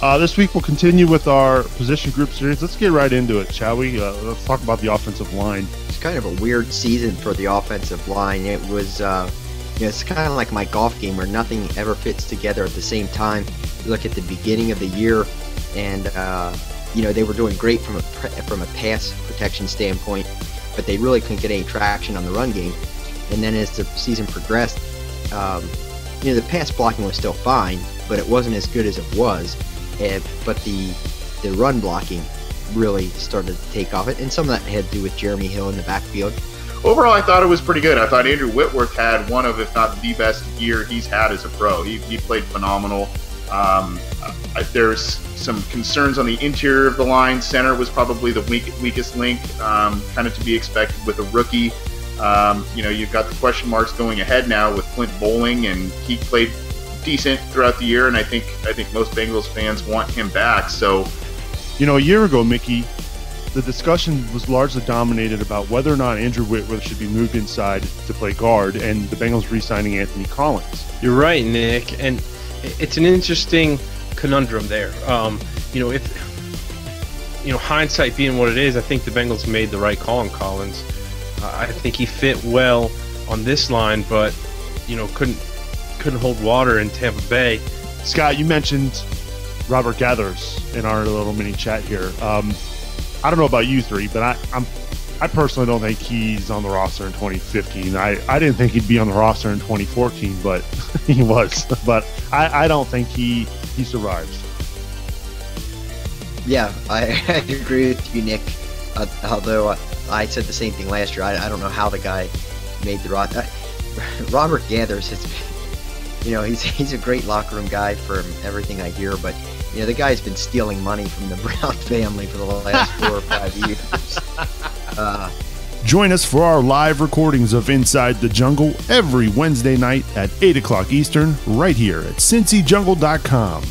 This week we'll continue with our position group series. Let's get right into it, shall we? Let's talk about the offensive line. It's kind of a weird season for the offensive line. It was, it's kind of like my golf game where nothing ever fits together at the same time. You look at the beginning of the year, and they were doing great from a pass protection standpoint, but they really couldn't get any traction on the run game. And then as the season progressed, the pass blocking was still fine, but it wasn't as good as it was. But the run blocking really started to take off, and some of that had to do with Jeremy Hill in the backfield. Overall, I thought it was pretty good. I thought Andrew Whitworth had one of, if not the best year he's had as a pro. He played phenomenal. There's some concerns on the interior of the line. Center was probably the weakest link, kind of to be expected with a rookie. You've got the question marks going ahead now with Clint Bowling, and he played decent throughout the year, and I think most Bengals fans want him back. So, a year ago, Mickey, the discussion was largely dominated about whether or not Andrew Whitworth should be moved inside to play guard, and the Bengals re-signing Anthony Collins. You're right, Nick, and it's an interesting conundrum there. Hindsight being what it is, I think the Bengals made the right call on Collins. I think he fit well on this line, but couldn't hold water in Tampa Bay. Scott, you mentioned Robert Gathers in our little mini chat here. I don't know about you three, but I personally don't think he's on the roster in 2015. I didn't think he'd be on the roster in 2014, but he was. But I don't think he survives. Yeah, I agree with you, Nick. Although I said the same thing last year. I don't know how the guy made the roster. Robert Gathers has been, he's a great locker room guy from everything I hear, but the guy's been stealing money from the Brown family for the last 4 or 5 years. Join us for our live recordings of Inside the Jungle every Wednesday night at 8 o'clock Eastern, right here at CincyJungle.com.